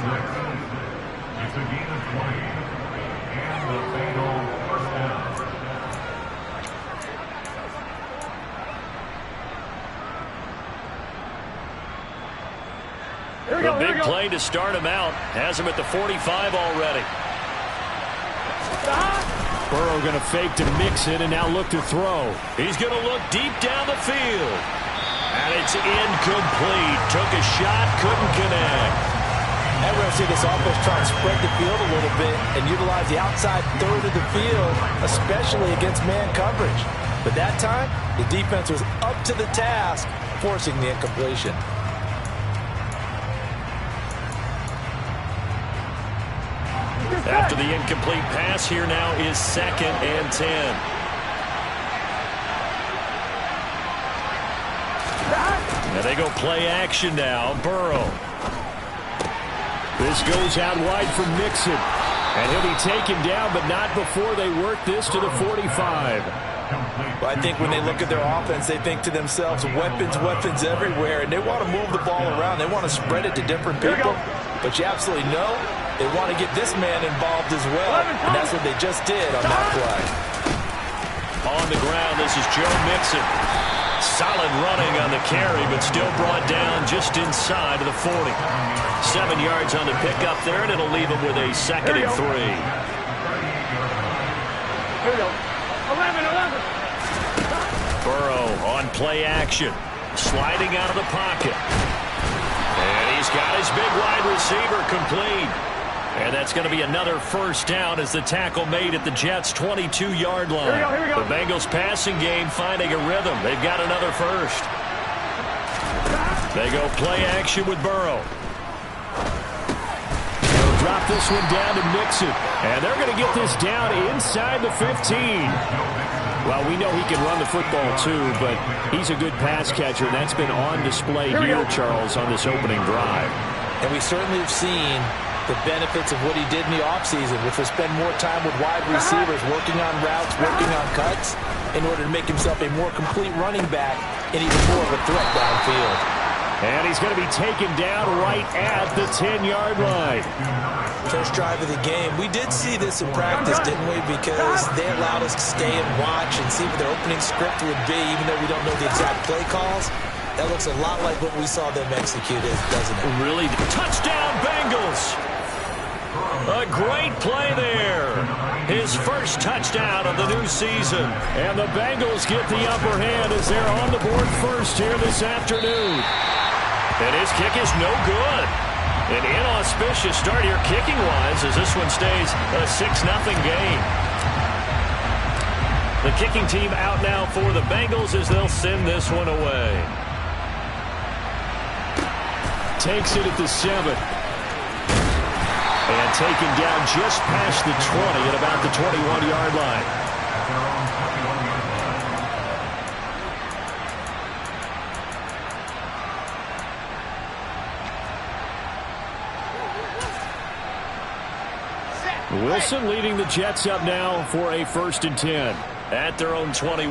It's a gain of 20. And the Bengals first down. The big play to start him out has him at the 45 already. Burrow going to fake to mix it and now look to throw. He's going to look deep down the field. And it's incomplete. Took a shot, couldn't connect. And we're going to see this offense try and spread the field a little bit and utilize the outside third of the field, especially against man coverage. But that time, the defense was up to the task, forcing the incompletion. After the incomplete pass, here now is 2nd and 10. Now they go play action now. Burrow. This goes out wide for Mixon. And he'll be taken down, but not before they work this to the 45. Well, I think when they look at their offense, they think to themselves, weapons, weapons everywhere, and they want to move the ball around. They want to spread it to different people. But you absolutely know they want to get this man involved as well, and that's what they just did on that play. On the ground, this is Joe Mixon. Solid running on the carry, but still brought down just inside of the 40. 7 yards on the pickup there, and it'll leave him with a 2nd and 3. Here we go. 11. Burrow on play action. Sliding out of the pocket. And he's got his big wide receiver complete. And that's going to be another first down as the tackle made at the Jets' 22-yard line. Here we go. The Bengals passing game finding a rhythm. They've got another first. They go play action with Burrow. They'll drop this one down to Mixon. And they're going to get this down inside the 15. Well, we know he can run the football too, but he's a good pass catcher, and that's been on display here, Charles, on this opening drive. And we certainly have seen the benefits of what he did in the offseason, which was spend more time with wide receivers, working on routes, working on cuts, in order to make himself a more complete running back and even more of a threat downfield. And he's going to be taken down right at the 10-yard line. First drive of the game. We did see this in practice, didn't we? Because they allowed us to stay and watch and see what their opening script would be, even though we don't know the exact play calls. That looks a lot like what we saw them execute, doesn't it? Really? Touchdown, Bengals! A great play there. His first touchdown of the new season. And the Bengals get the upper hand as they're on the board first here this afternoon. And his kick is no good. An inauspicious start here kicking-wise as this one stays a 6-0 game. The kicking team out now for the Bengals as they'll send this one away. Takes it at the 7. And taken down just past the 20 at about the 21-yard line. Wilson leading the Jets up now for a 1st and 10. At their own 21.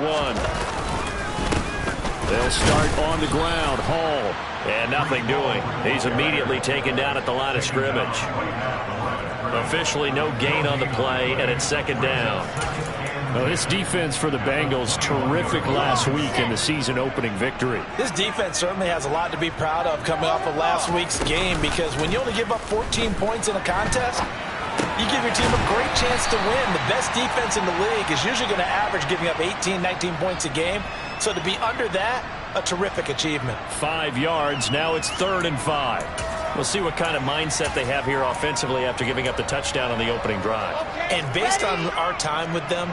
They'll start on the ground. Hall. And nothing doing. He's immediately taken down at the line of scrimmage. Officially no gain on the play, and it's 2nd down. Well, this defense for the Bengals, terrific last week in the season opening victory. This defense certainly has a lot to be proud of coming off of last week's game, because when you only give up 14 points in a contest, you give your team a great chance to win. The best defense in the league is usually going to average giving up 18, 19 points a game. So to be under that, a terrific achievement. 5 yards. Now it's 3rd and 5. We'll see what kind of mindset they have here offensively after giving up the touchdown on the opening drive. And based on our time with them,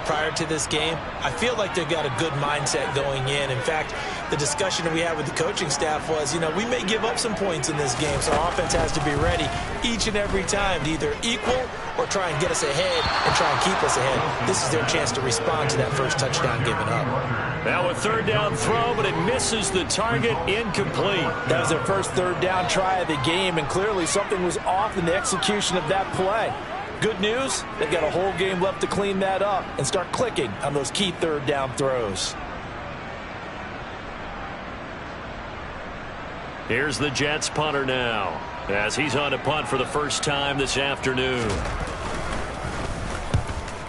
prior to this game, I feel like they've got a good mindset going in. In fact, the discussion that we had with the coaching staff was, we may give up some points in this game, so our offense has to be ready each and every time to either equal or try and get us ahead and try and keep us ahead. This is their chance to respond to that first touchdown given up. Now a 3rd down throw, but it misses the target. Incomplete. That was their first 3rd down try of the game, and clearly something was off in the execution of that play. Good news, they've got a whole game left to clean that up and start clicking on those key 3rd down throws. Here's the Jets punter now, as he's on to punt for the first time this afternoon.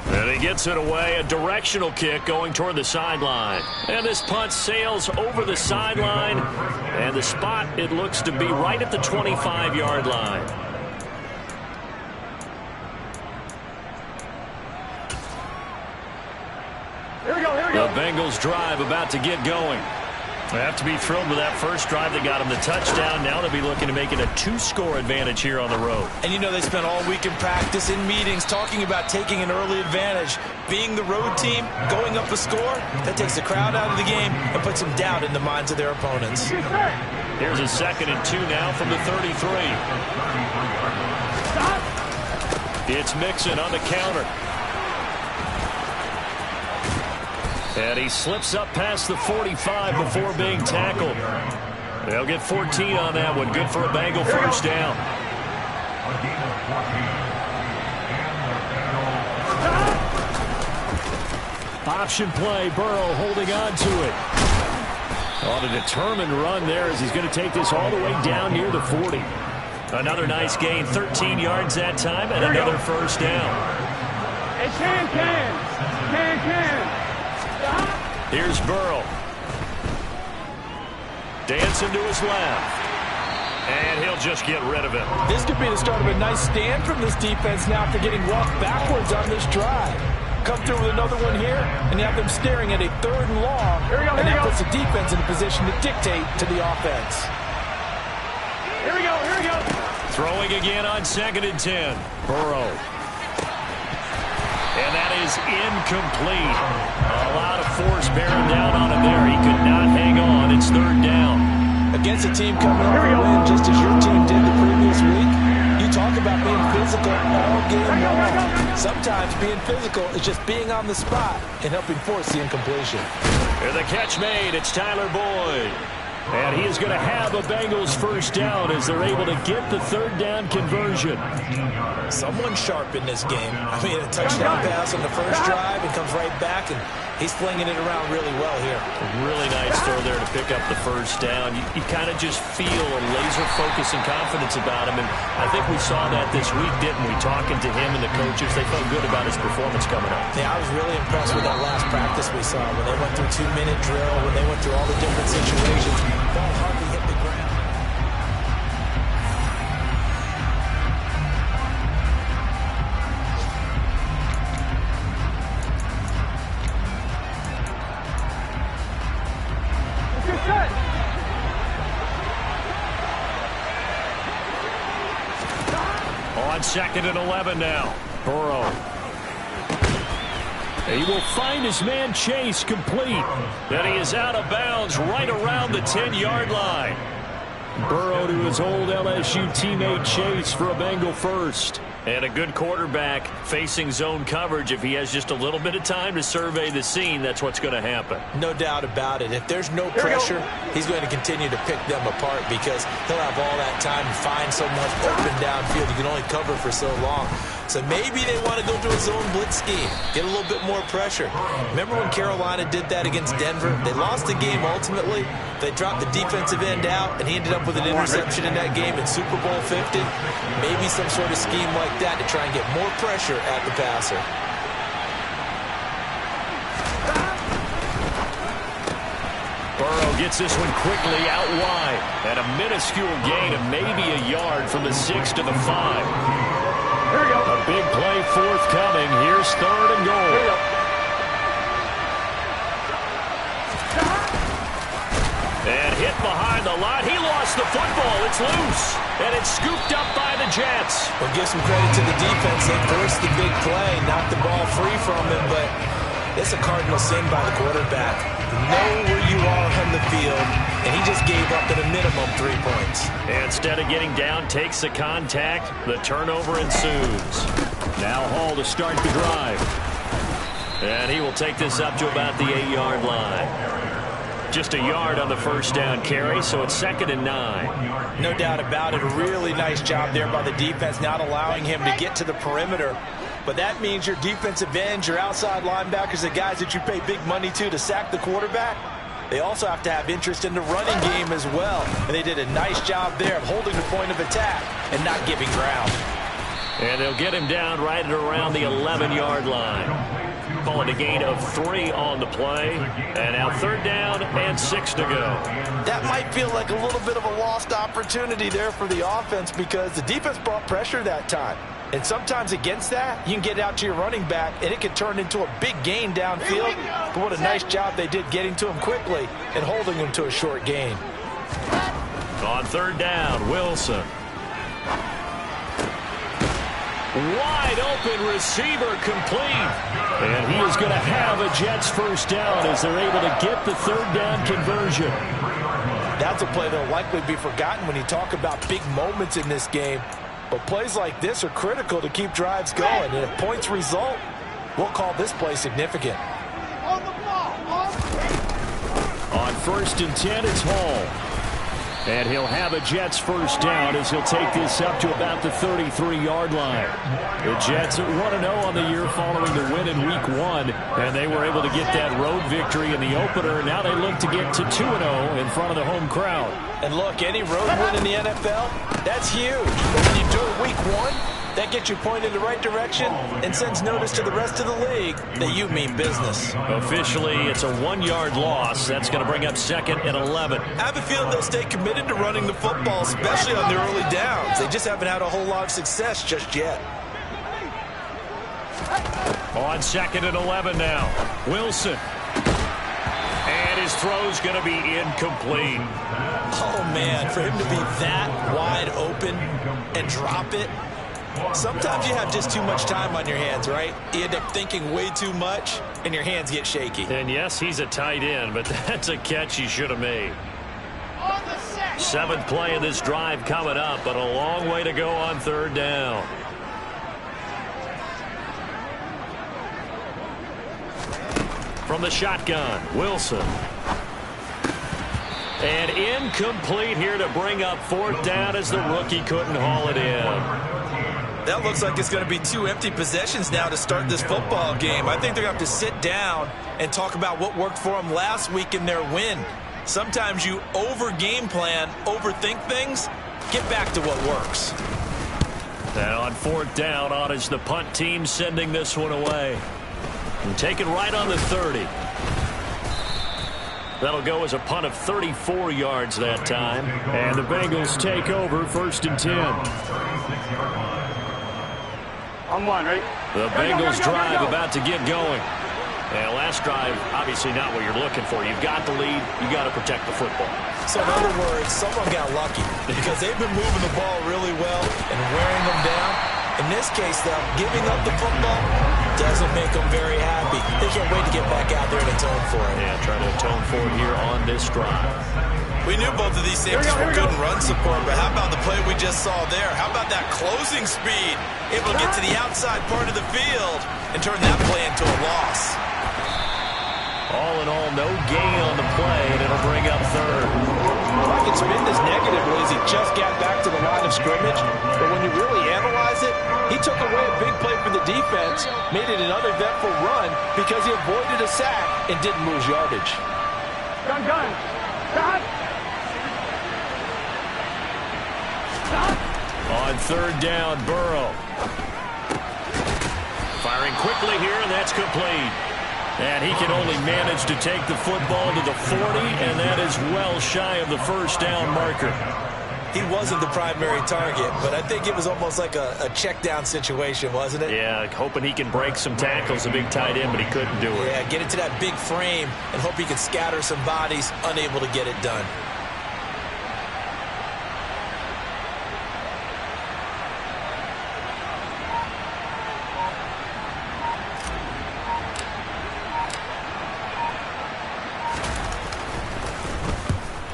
And he gets it away, a directional kick going toward the sideline. And this punt sails over the sideline, and the spot, it looks to be right at the 25-yard line. Here we go, here we The go. Bengals drive about to get going. They have to be thrilled with that first drive that got them the touchdown. Now they'll be looking to make it a 2-score advantage here on the road. And you know they spent all week in practice, in meetings, talking about taking an early advantage. Being the road team, going up a score, that takes the crowd out of the game and puts some doubt in the minds of their opponents. Here's a 2nd and 2 now from the 33. It's Mixon on the counter. And he slips up past the 45 before being tackled. They'll get 14 on that one. Good for a Bengal first down. Option play. Burrow holding on to it. On a determined run there as he's going to take this all the way down near the 40. Another nice gain. 13 yards that time and another first down. Hey, can. Here's Burrow. Dancing to his left. And he'll just get rid of it. This could be the start of a nice stand from this defense now after getting walked backwards on this drive. Come through with another one here, and you have them staring at a 3rd and long. And that puts the defense in a position to dictate to the offense. Here we go. Throwing again on 2nd and 10. Burrow. And that is incomplete. A lot of force bearing down on him there. He could not hang on. It's 3rd down. Against a team coming off a win just as your team did the previous week, you talk about being physical all game long. Sometimes being physical is just being on the spot and helping force the incompletion. And the catch made. It's Tyler Boyd. And he is going to have a Bengals first down as they're able to get the 3rd down conversion. Someone sharp in this game. I mean, a touchdown pass on the first drive and comes right back, and he's flinging it around really well here. Really nice throw there to pick up the first down. You kind of just feel a laser focus and confidence about him, and I think we saw that this week, didn't we? Talking to him and the coaches, they felt good about his performance coming up. Yeah, I was really impressed with that last practice we saw when they went through 2-minute drill, when they went through all the different situations. Ball hardly hit the ground. Good set. On 2nd and 11 now. Burrow. He will find his man Chase complete. And he is out of bounds right around the 10-yard line. Burrow to his old LSU teammate Chase for a Bengal first. And a good quarterback facing zone coverage. If he has just a little bit of time to survey the scene, that's what's going to happen. No doubt about it. If there's no pressure, he's going to continue to pick them apart because he'll have all that time to find someone open downfield. You can only cover for so long. So maybe they want to go to a zone blitz scheme, get a little bit more pressure. Remember when Carolina did that against Denver? They lost the game ultimately. They dropped the defensive end out, and he ended up with an interception in that game in Super Bowl 50. Maybe some sort of scheme like that to try and get more pressure at the passer. Burrow gets this one quickly out wide. And a minuscule gain of maybe a yard from the 6 to the 5. Here we go. A big play forthcoming. Here's 3rd and goal. Here we go. And hit behind the line. He lost the football. It's loose. And it's scooped up by the Jets. Well, give some credit to the defense. They forced the big play, knocked the ball free from him, but it's a cardinal sin by the quarterback. Know where you are on the field, and he just gave up at a minimum 3 points. Instead of getting down, takes the contact. The turnover ensues. Now Hall to start the drive. And he will take this up to about the 8-yard line. Just a yard on the first down carry, so it's 2nd and 9. No doubt about it. A really nice job there by the defense, not allowing him to get to the perimeter. But that means your defensive ends, your outside linebackers, the guys that you pay big money to sack the quarterback, They also have to have interest in the running game as well. And they did a nice job there of holding the point of attack and not giving ground. And they'll get him down right at around the 11-yard line. Calling a gain of 3 on the play. And now 3rd down and 6 to go. That might feel like a little bit of a lost opportunity there for the offense because the defense brought pressure that time. And sometimes against that, you can get out to your running back, and it can turn into a big gain downfield. But what a nice job they did getting to him quickly and holding him to a short gain. On 3rd down, Wilson. Wide open receiver complete. And he is going to have a Jets 1st down as they're able to get the 3rd down conversion. That's a play that will likely be forgotten when you talk about big moments in this game. But plays like this are critical to keep drives going. And if points result, we'll call this play significant. On 1st and 10, it's Hall. And he'll have a Jets 1st down as he'll take this up to about the 33-yard line. The Jets are 1-0 on the year following the win in Week 1. And they were able to get that road victory in the opener. Now they look to get to 2-0 in front of the home crowd. And look, any road win in the NFL, that's huge. But when you do it Week 1, that gets you pointed in the right direction and sends notice to the rest of the league that you mean business. Officially, it's a 1-yard loss. That's going to bring up 2nd and 11. I have a feeling they'll stay committed to running the football, especially on their early downs. They just haven't had a whole lot of success just yet. On 2nd and 11 now, Wilson. And his throw's going to be incomplete. Oh, man, for him to be that wide open and drop it. Sometimes you have just too much time on your hands, right? You end up thinking way too much, and your hands get shaky. And yes, he's a tight end, but that's a catch he should have made. 7th play of this drive coming up, but a long way to go on 3rd down. From the shotgun, Wilson. And incomplete here to bring up 4th down as the rookie couldn't haul it in. That looks like it's going to be 2 empty possessions now to start this football game. I think they're going to have to sit down and talk about what worked for them last week in their win. Sometimes you over-game plan, overthink things, get back to what works. And on 4th down, on is the punt team sending this one away. And taken right on the 30. That'll go as a punt of 34 yards that time. And the Bengals take over 1st and 10. On 1, ready? The Bengals drive about to get going. And last drive, obviously not what you're looking for. You've got the lead. You got to protect the football. So in other words, someone got lucky because they've been moving the ball really well and wearing them down. In this case, though, giving up the football doesn't make them very happy. They can't wait to get back out there and atone for it. Yeah, trying to atone for it here on this drive. We knew both of these safeties were good in run support, but how about the play we just saw there? How about that closing speed? Able to get to the outside part of the field and turn that play into a loss. All in all, no gain on the play, and it'll bring up 3rd. I can spin this negatively as he just got back to the line of scrimmage, but when you really analyze it, he took away a big play for the defense, made it an uneventful run because he avoided a sack and didn't lose yardage. Gun. Stop. On 3rd down, Burrow. Firing quickly here, and that's complete. And he can only manage to take the football to the 40, and that is well shy of the 1st down marker. He wasn't the primary target, but I think it was almost like a check down situation, wasn't it? Yeah, hoping he can break some tackles, a big tight end, but he couldn't do it. Yeah, get into that big frame and hope he can scatter some bodies, unable to get it done.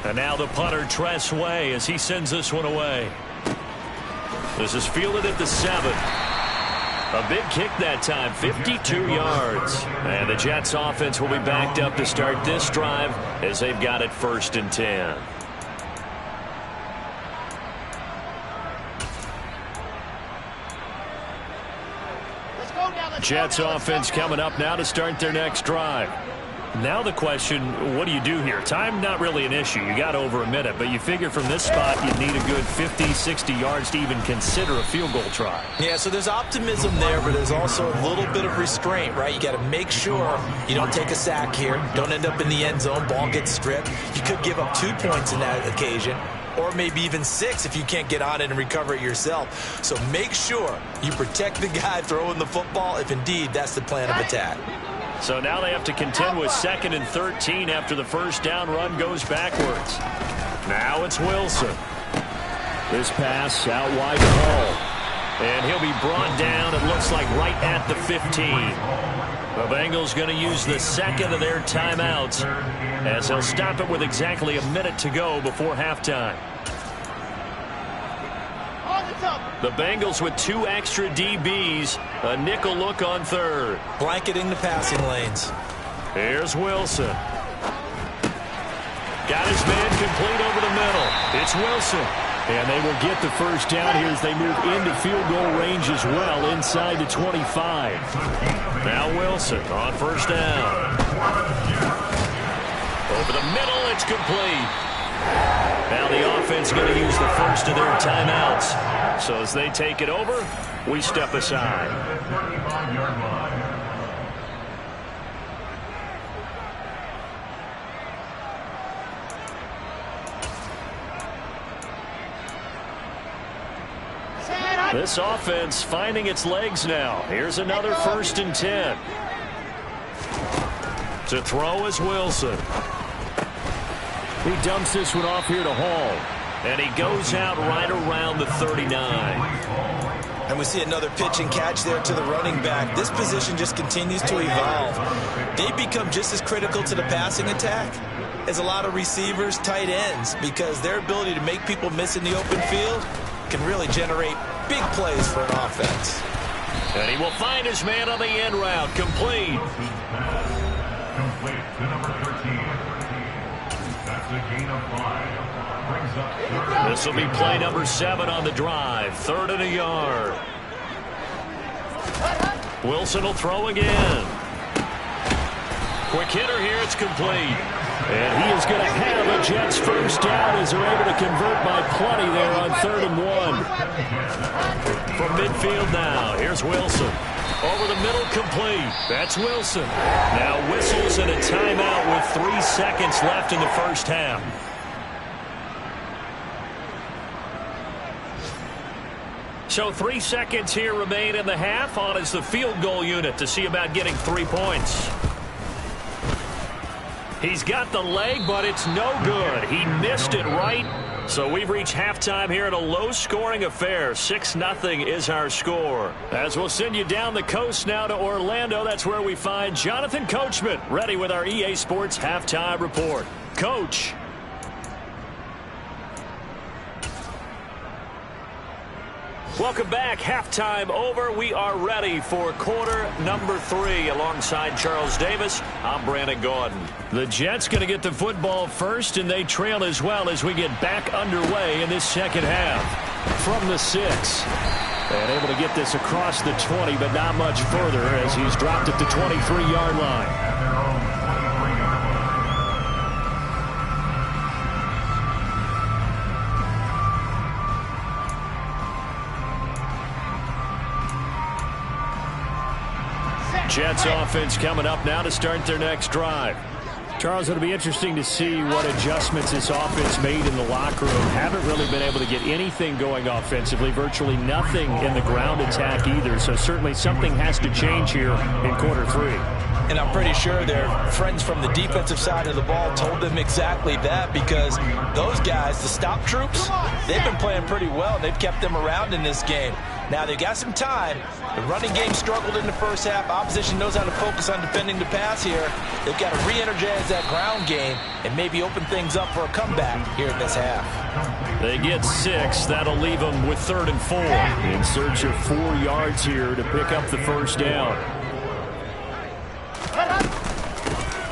And now the punter, Tress Way, as he sends this one away. This is fielded at the 7. A big kick that time, 52 yards. And the Jets offense will be backed up to start this drive as they've got it 1st and 10. Jets offense coming up now to start their next drive. Now the question, what do you do here? Time, not really an issue. You got over a minute, but you figure from this spot you need a good 50, 60 yards to even consider a field goal try. Yeah, so there's optimism there, but there's also a little bit of restraint, right? You got to make sure you don't take a sack here. Don't end up in the end zone. Ball gets stripped. You could give up 2 points in that occasion, or maybe even 6 if you can't get on it and recover it yourself. So make sure you protect the guy throwing the football if indeed that's the plan of attack. So now they have to contend with 2nd and 13 after the first down run goes backwards. Now it's Wilson. This pass out wide to Hall. And he'll be brought down, it looks like, right at the 15. The Bengals going to use the second of their timeouts as they'll stop it with exactly a minute to go before halftime. The Bengals with 2 extra DBs, a nickel look on third. Blanketing the passing lanes. Here's Wilson. Got his man complete over the middle. It's Wilson. And they will get the first down here as they move into field goal range as well, inside the 25. Now Wilson on first down. Over the middle, it's complete. Now the offense going to use the first of their timeouts. So as they take it over, we step aside. This offense finding its legs now. Here's another 1st and 10. To throw is Wilson. He dumps this one off here to Hall. And he goes out right around the 39. And we see another pitch and catch there to the running back. This position just continues to evolve. They become just as critical to the passing attack as a lot of receivers, tight ends, because their ability to make people miss in the open field can really generate big plays for an offense. And he will find his man on the end route. Complete. Complete to number 13. That's a gain of 5. Brings up this will be play number 7 on the drive. 3rd and a yard. Wilson will throw again. Quick hitter here. It's complete. And he is going to have a Jets first down as they're able to convert by plenty there on 3rd and 1. From midfield now, here's Wilson. Over the middle, complete. That's Wilson. Now whistles and a timeout with 3 seconds left in the first half. So 3 seconds here remain in the half. On is the field goal unit to see about getting 3 points. He's got the leg, but it's no good. He missed it right. So we've reached halftime here in a low-scoring affair. 6-0 is our score. As we'll send you down the coast now to Orlando, that's where we find Jonathan Coachman, ready with our EA Sports Halftime Report. Coach. Welcome back. Halftime over. We are ready for quarter number 3. Alongside Charles Davis, I'm Brandon Gordon. The Jets going to get the football first, and they trail as well as we get back underway in this second half. From the 6. And able to get this across the 20, but not much further as he's dropped at the 23-yard line. Jets offense coming up now to start their next drive. Charles, it'll be interesting to see what adjustments this offense made in the locker room. Haven't really been able to get anything going offensively, virtually nothing in the ground attack either. So certainly something has to change here in quarter 3. And I'm pretty sure their friends from the defensive side of the ball told them exactly that, because those guys, the stop troops, they've been playing pretty well. They've kept them around in this game. Now, they've got some time. The running game struggled in the first half. Opposition knows how to focus on defending the pass here. They've got to re-energize that ground game and maybe open things up for a comeback here in this half. They get 6. That'll leave them with 3rd and 4. In search of 4 yards here to pick up the first down.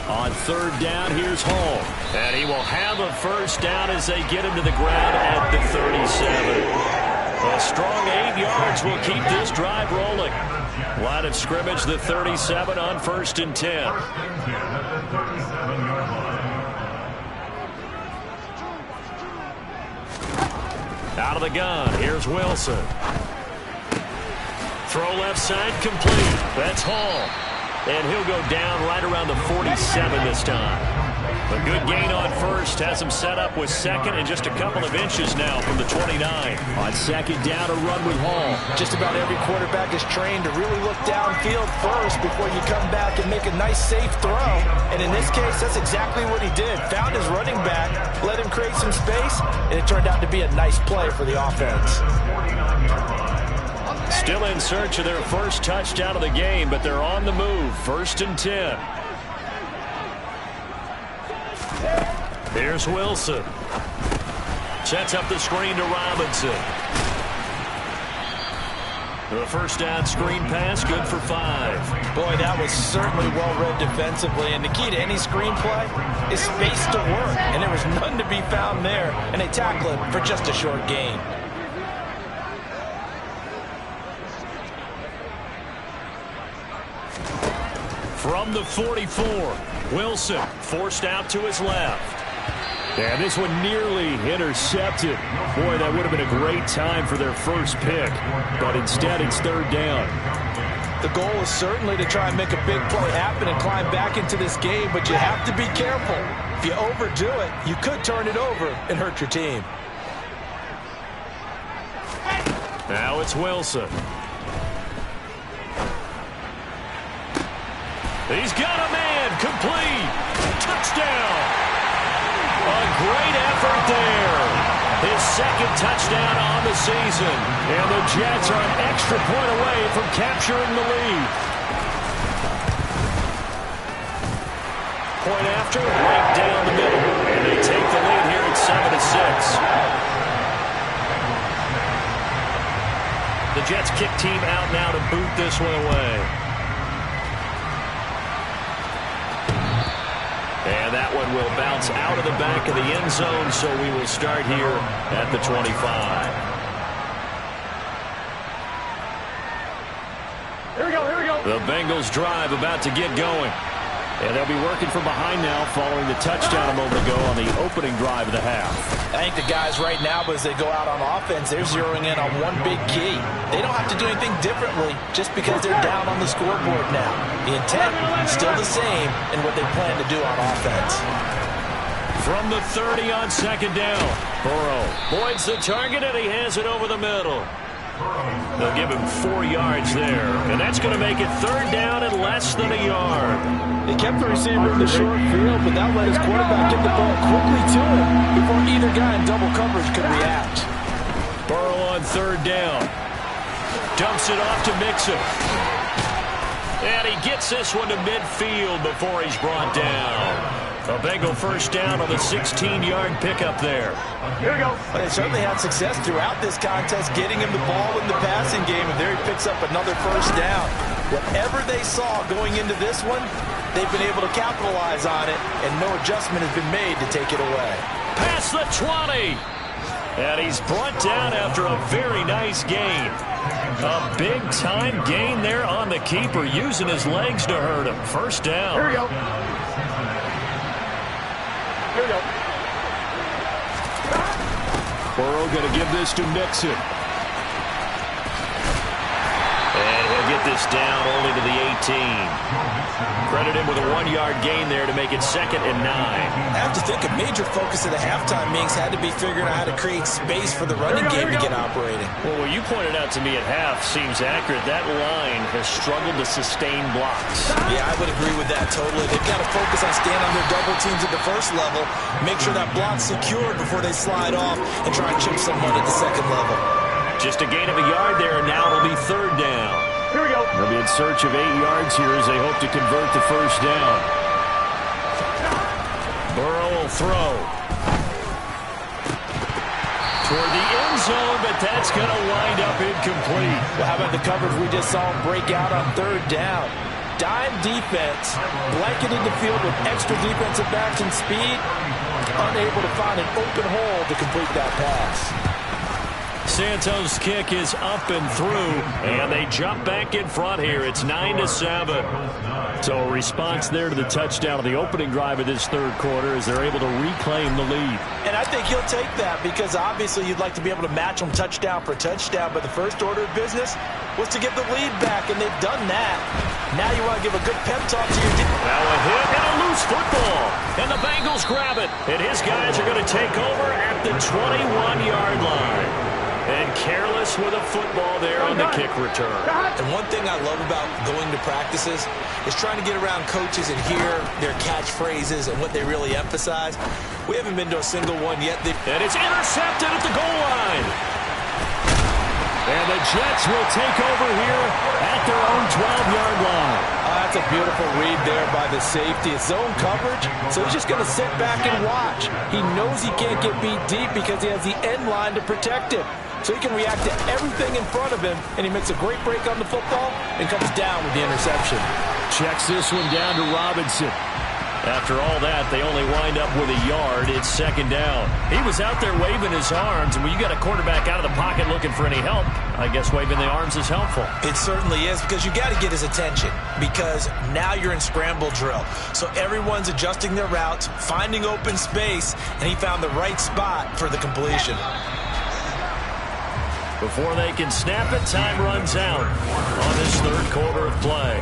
On 3rd down, here's Hall. And he will have a first down as they get him to the ground at the 37. A strong 8 yards yards will keep this drive rolling. Line of scrimmage, the 37 on 1st and 10. Out of the gun, here's Wilson. Throw left side, complete. That's Hall. And he'll go down right around the 47 this time. A good gain on first has him set up with second and just a couple of inches now from the 29. On second down, a run with Hall. Just about every quarterback is trained to really look downfield first before you come back and make a nice, safe throw. And in this case, that's exactly what he did. Found his running back, let him create some space, and it turned out to be a nice play for the offense. Still in search of their first touchdown of the game, but they're on the move. 1st and 10. Here's Wilson. Sets up the screen to Robinson. The first down screen pass, good for 5. Boy, that was certainly well-read defensively, and the key to any screen play is space to work, and there was none to be found there, and they tackle it for just a short gain. From the 44, Wilson forced out to his left. And this one nearly intercepted. Boy, that would have been a great time for their first pick. But instead, it's 3rd down. The goal is certainly to try and make a big play happen and climb back into this game, but you have to be careful. If you overdo it, you could turn it over and hurt your team. Now it's Wilson. He's got a man, complete, touchdown. A great effort there. His second touchdown on the season. And the Jets are an extra point away from capturing the lead. Point after, right down the middle. And they take the lead here at 7-6. The Jets kick team out now to boot this one away. And that one will bounce out of the back of the end zone, so we will start here at the 25. Here we go, here we go. The Bengals drive about to get going. And they'll be working from behind now following the touchdown a moment ago on the opening drive of the half. I think the guys right now, as they go out on offense, they're zeroing in on one big key. They don't have to do anything differently just because they're down on the scoreboard now. The intent is still the same in what they plan to do on offense. From the 30 on second down, Burrow points the target and he has it over the middle. They'll give him 4 yards there, and that's going to make it 3rd down and less than a yard. They kept the receiver in the short field, but that let his quarterback get the ball quickly to him before either guy in double coverage could react. Burrow on 3rd down. Dumps it off to Mixon. And he gets this one to midfield before he's brought down. A Bengal first down on the 16-yard pickup there. Here we go. They certainly had success throughout this contest, getting him the ball in the passing game, and there he picks up another first down. Whatever they saw going into this one, they've been able to capitalize on it, and no adjustment has been made to take it away. Past the 20. And he's brought down after a very nice gain. A big-time gain there on the keeper, using his legs to hurt him. First down. Here we go. Here we go. Burrow going to give this to Mixon. And he'll get this down only to the 18. Credit him with a 1-yard gain there to make it 2nd and 9. I have to think a major focus of the halftime meetings had to be figuring out how to create space for the running game to get operating. Well, what you pointed out to me at half seems accurate. That line has struggled to sustain blocks. Yeah, I would agree with that totally. They've got to focus on staying on their double teams at the first level, make sure that block's secured before they slide off and try and chip someone at the second level. Just a gain of a yard there, and now it'll be 3rd down. Here we go. They'll be in search of 8 yards here as they hope to convert the first down. Burrow will throw. Toward the end zone, but that's going to wind up incomplete. Well, how about the coverage we just saw him break out on 3rd down? Dime defense, blanketed the field with extra defensive backs and speed, unable to find an open hole to complete that pass. Santos' kick is up and through, and they jump back in front here. It's 9-7. So a response there to the touchdown of the opening drive of this third quarter as they're able to reclaim the lead. And I think he'll take that because obviously you'd like to be able to match them touchdown for touchdown, but the first order of business was to get the lead back, and they've done that. Now you want to give a good pep talk to your defense. Now a hit and a loose football, and the Bengals grab it, and his guys are going to take over at the 21-yard line. And careless with a football there on the kick return. And one thing I love about going to practices is trying to get around coaches and hear their catchphrases and what they really emphasize. We haven't been to a single one yet. And it's intercepted at the goal line. And the Jets will take over here at their own 12-yard line. That's a beautiful read there by the safety. It's zone coverage, so he's just going to sit back and watch. He knows he can't get beat deep because he has the end line to protect him. So he can react to everything in front of him, and he makes a great break on the football and comes down with the interception. Checks this one down to Robinson. After all that, they only wind up with a yard. It's second down. He was out there waving his arms, and when you got a quarterback out of the pocket looking for any help, I guess waving the arms is helpful. It certainly is, because you got to get his attention, because now you're in scramble drill. So everyone's adjusting their routes, finding open space, and he found the right spot for the completion. Before they can snap it, time runs out on this third quarter of play.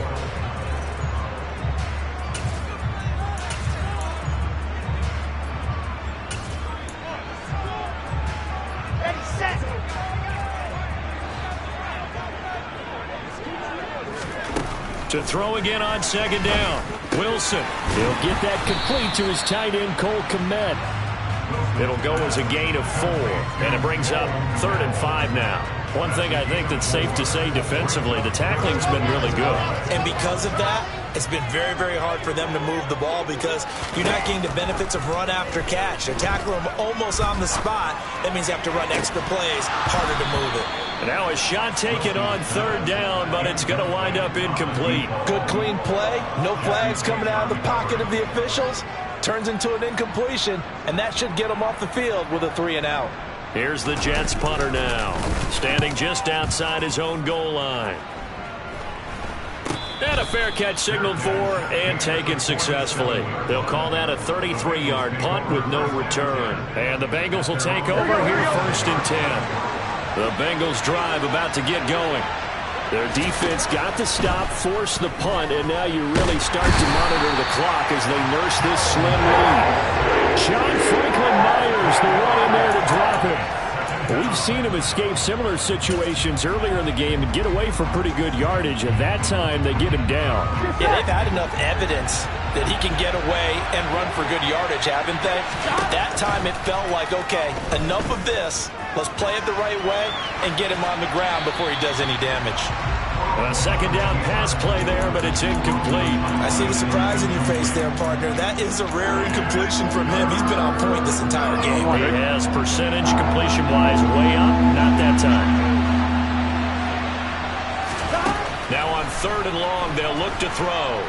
To throw again on second down. Wilson. He'll get that complete to his tight end, Cole Kmet. It'll go as a gain of 4, and it brings up 3rd and 5 now. One thing I think that's safe to say defensively, the tackling's been really good. And because of that, it's been very, very hard for them to move the ball because you're not getting the benefits of run after catch. They're tackling them almost on the spot. That means you have to run extra plays, harder to move it. And now a shot taken on 3rd down, but it's going to wind up incomplete. Good, clean play. No flags coming out of the pocket of the officials. Turns into an incompletion, and that should get him off the field with a 3-and-out. Here's the Jets punter now, standing just outside his own goal line. And a fair catch signaled for and taken successfully. They'll call that a 33-yard punt with no return. And the Bengals will take over here 1st and 10. The Bengals drive about to get going. Their defense got the stop, forced the punt, and now you really start to monitor the clock as they nurse this slim lead. John Franklin Myers, the one in there to drop him. We've seen him escape similar situations earlier in the game and get away for pretty good yardage. At that time, they get him down. Yeah, they've had enough evidence that he can get away and run for good yardage, haven't they? That time it felt like, okay, enough of this. Let's play it the right way and get him on the ground before he does any damage. A second down pass play there, but it's incomplete. I see the surprise in your face there, partner. That is a rare incompletion from him. He's been on point this entire game. He has percentage completion-wise way up. Not that time. Now on 3rd and long, they'll look to throw.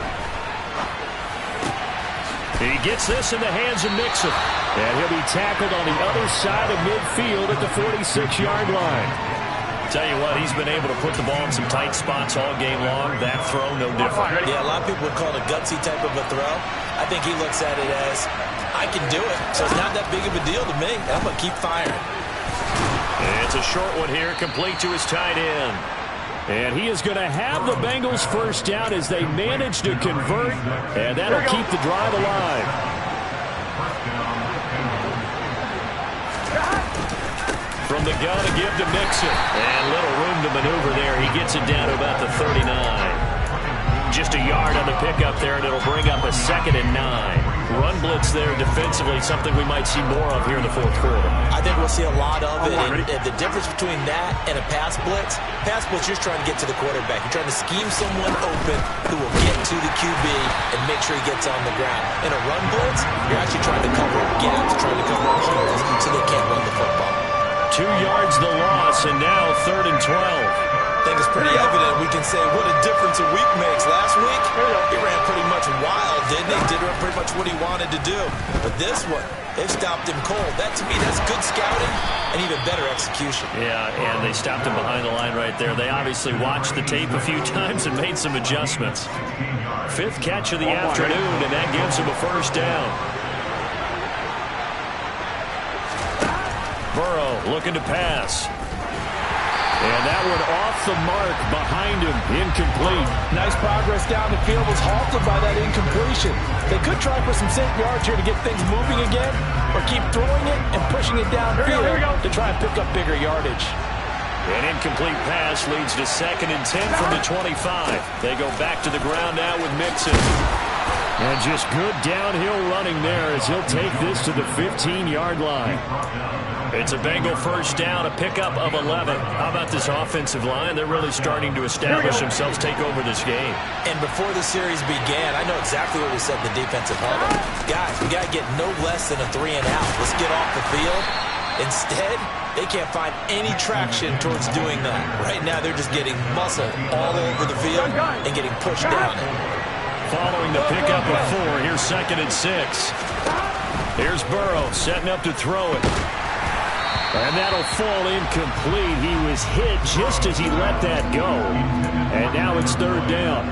He gets this in the hands of Mixon. And he'll be tackled on the other side of midfield at the 46-yard line. Tell you what, he's been able to put the ball in some tight spots all game long. That throw, no different. Yeah, a lot of people would call it a gutsy type of a throw. I think he looks at it as, I can do it, so it's not that big of a deal to me. I'm going to keep firing. It's a short one here, complete to his tight end. And he is going to have the Bengals 1st down as they manage to convert, and that'll keep the drive alive. From the gun to give to Mixon. And little room to maneuver there. He gets it down to about the 39. Just a yard on the pickup there, and it'll bring up a 2nd and 9. Run blitz there defensively, something we might see more of here in the 4th quarter. I think we'll see a lot of it. And the difference between that and a pass blitz, you're trying to get to the quarterback. You're trying to scheme someone open who will get to the QB and make sure he gets on the ground. In a run blitz, you're actually trying to cover up gaps, trying to cover up holes so they can't run the football. 2 yards the loss, and now 3rd and 12. I think it's pretty evident. We can say what a difference a week makes. Last week, he ran pretty much wild, didn't he? Did pretty much what he wanted to do. But this one, they've stopped him cold. That, to me, that's good scouting and even better execution. Yeah, and they stopped him behind the line right there. They obviously watched the tape a few times and made some adjustments. 5th catch of the afternoon, and that gives him a first down. Burrow looking to pass. And that one off the mark behind him, incomplete. Nice progress down the field, was halted by that incompletion. They could try for some safe yards here to get things moving again, or keep throwing it and pushing it downfield to try and pick up bigger yardage. An incomplete pass leads to 2nd and 10 from the 25. They go back to the ground now with Mixon. And just good downhill running there as he'll take this to the 15-yard line. It's a Bengal first down, a pickup of 11. How about this offensive line? They're really starting to establish themselves, take over this game. And before the series began, I know exactly what we said in the defensive huddle. Guys, we got to get no less than a 3-and-out. Let's get off the field. Instead, they can't find any traction towards doing that. Right now, they're just getting muscle all over the field and getting pushed down it. Following the pickup of 4, here's 2nd and 6. Here's Burrow setting up to throw it. And that'll fall incomplete. He was hit just as he let that go. And now it's 3rd down.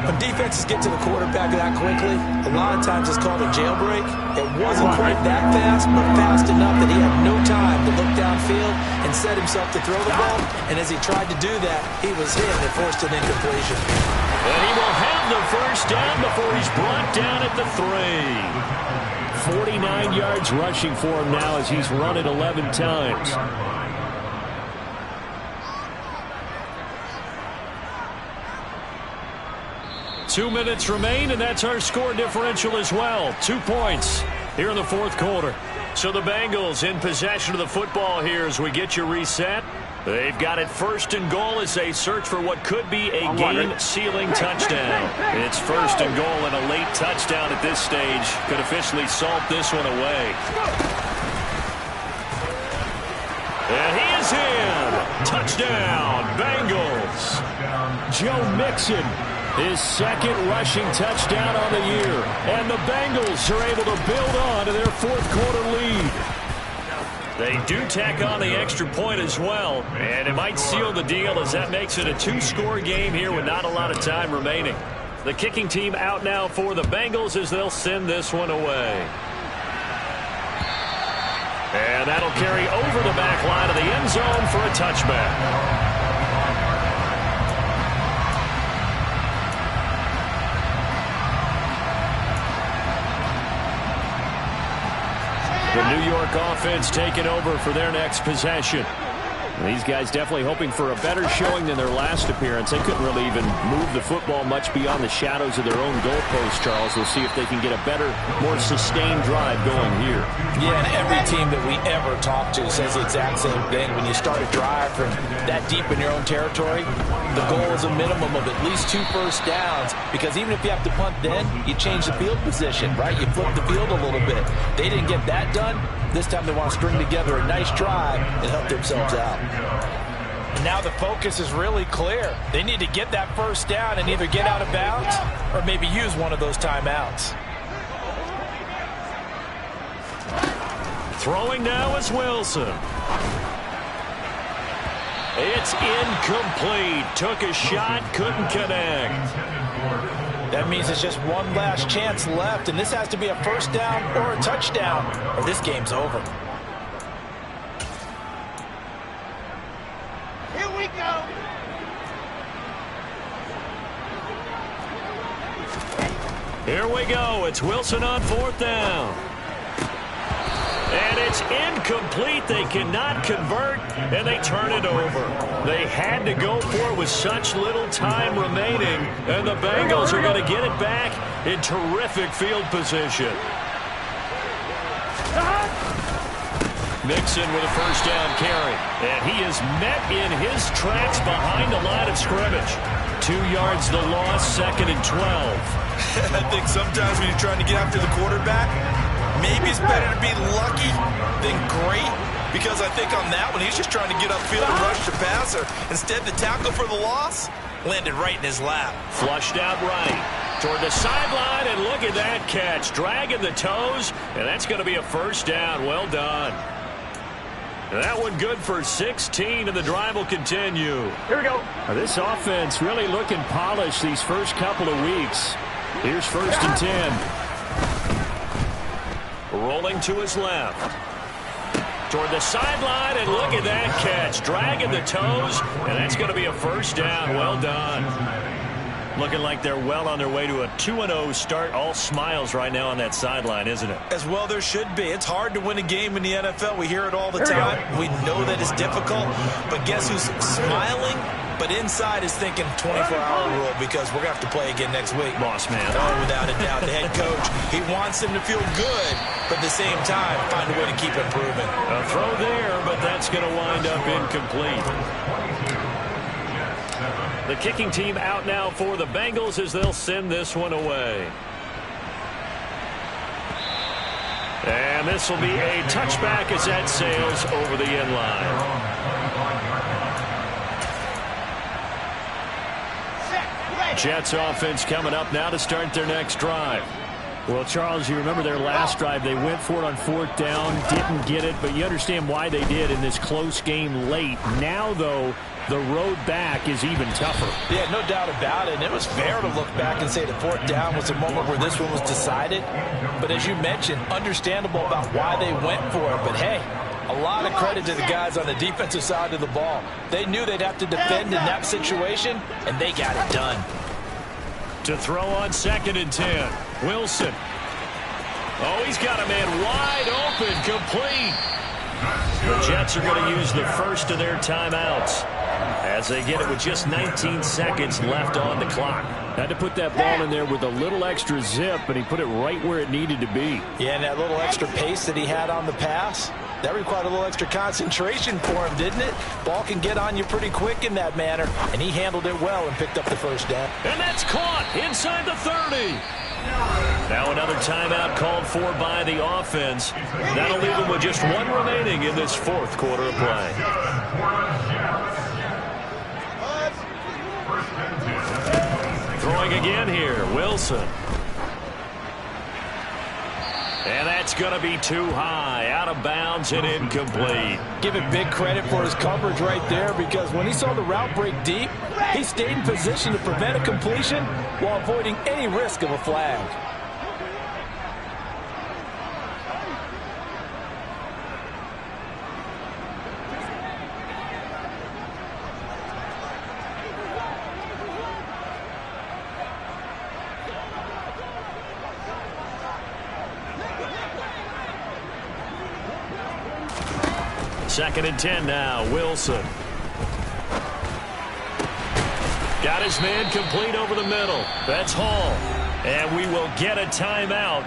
When defenses get to the quarterback that quickly, a lot of times it's called a jailbreak. It wasn't quite that fast, but fast enough that he had no time to look downfield and set himself to throw the ball. And as he tried to do that, he was hit and it forced an incompletion. And he will have the first down before he's brought down at the 3. 49 yards rushing for him now as he's run it 11 times. Two minutes remain, and that's our score differential as well. 2 points here in the 4th quarter. So the Bengals in possession of the football here as we get you reset. They've got it 1st and goal as they search for what could be a game-sealing touchdown. It's 1st and goal, and a late touchdown at this stage could officially salt this one away. And he is in. Touchdown, Bengals. Joe Mixon, his 2nd rushing touchdown on the year. And the Bengals are able to build on to their 4th quarter lead. They do tack on the extra point as well, and it might seal the deal as that makes it a 2-score game here with not a lot of time remaining. The kicking team out now for the Bengals as they'll send this one away. And that'll carry over the back line of the end zone for a touchback. The New York offense taking over for their next possession. These guys definitely hoping for a better showing than their last appearance. They couldn't really even move the football much beyond the shadows of their own goalpost, Charles. We'll see if they can get a better, more sustained drive going here. Yeah, and every team that we ever talk to says the exact same thing. When you start a drive from that deep in your own territory, the goal is a minimum of at least 2 first downs, because even if you have to punt then, you change the field position, right? You flip the field a little bit. They didn't get that done. This time they want to string together a nice drive and help themselves out. And now the focus is really clear. They need to get that first down and either get out of bounds or maybe use one of those timeouts. Throwing now is Wilson. It's incomplete. Took a shot, couldn't connect. That means it's just one last chance left, and this has to be a first down or a touchdown, or this game's over. Here we go. Here we go. It's Wilson on 4th down. And it's incomplete. They cannot convert, and they turn it over. They had to go for it with such little time remaining, and the Bengals are going to get it back in terrific field position. Mixon with a first down carry, and he is met in his tracks behind the line of scrimmage. 2 yards the loss, 2nd and 12. I think sometimes when you're trying to get after the quarterback, maybe it's better to be lucky than great. because I think on that one, he's just trying to get upfield and rush the passer. Instead, the tackle for the loss landed right in his lap. Flushed out right toward the sideline, and look at that catch. Dragging the toes, and that's going to be a first down. Well done. That one good for 16, and the drive will continue. Here we go. This offense really looking polished these first couple of weeks. Here's 1st and 10. Rolling to his left. Toward the sideline, and look at that catch. Dragging the toes, and that's going to be a first down. Well done. Looking like they're well on their way to a 2-0 start. All smiles right now on that sideline, isn't it? As well there should be. It's hard to win a game in the NFL. We hear it all the time. We know that it's difficult. But guess who's smiling? But inside is thinking 24-hour rule, because we're going to have to play again next week. Boss man. Oh, without a doubt. The head coach, he wants them to feel good, but at the same time, find a way to keep improving. A throw there, but that's going to wind up incomplete. The kicking team out now for the Bengals as they'll send this one away. And this will be a touchback as that sails over the end line. Jets offense coming up now to start their next drive. Well, Charles, you remember their last drive. They went for it on 4th down, didn't get it, but you understand why they did in this close game late. Now, though, the road back is even tougher. Yeah, no doubt about it. And it was fair to look back and say the 4th down was a moment where this one was decided. But as you mentioned, understandable about why they went for it. But, hey, a lot of credit to the guys on the defensive side of the ball. They knew they'd have to defend in that situation, and they got it done. To throw on 2nd and 10. Wilson. Oh, he's got a man wide open, complete. The Jets are going to use the first of their timeouts as they get it with just 19 seconds left on the clock. Had to put that ball in there with a little extra zip, and he put it right where it needed to be. Yeah, and that little extra pace that he had on the pass, that required a little extra concentration for him, didn't it? Ball can get on you pretty quick in that manner, and he handled it well and picked up the first down. And that's caught inside the 30. Now another timeout called for by the offense. That'll leave them with just one remaining in this 4th quarter of play. Throwing again here, Wilson. And that's going to be too high, out of bounds and incomplete. Give it big credit for his coverage right there, because when he saw the route break deep, he stayed in position to prevent a completion while avoiding any risk of a flag. Second and 10 now, Wilson. Got his man complete over the middle. That's Hall. And we will get a timeout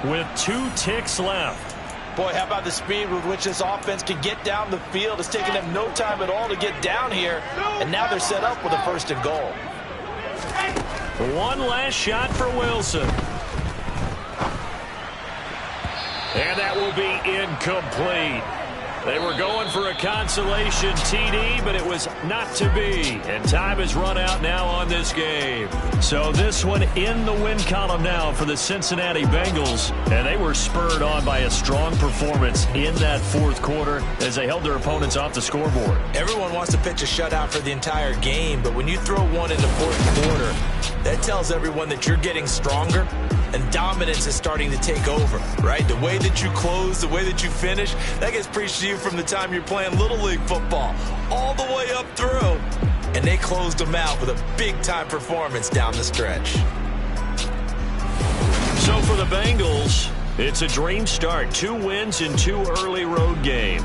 with 2 ticks left. Boy, how about the speed with which this offense can get down the field? It's taken them no time at all to get down here. And now they're set up with a 1st and goal. One last shot for Wilson. And that will be incomplete. They were going for a consolation TD, but it was not to be. And time has run out now on this game. So this one in the win column now for the Cincinnati Bengals. And they were spurred on by a strong performance in that 4th quarter as they held their opponents off the scoreboard. Everyone wants to pitch a shutout for the entire game, but when you throw one in the 4th quarter, that tells everyone that you're getting stronger and dominance is starting to take over, right? The way that you close, the way that you finish, that gets preached to you from the time you're playing Little League football all the way up through. And they closed them out with a big-time performance down the stretch. So for the Bengals, it's a dream start. 2 wins in 2 early road games.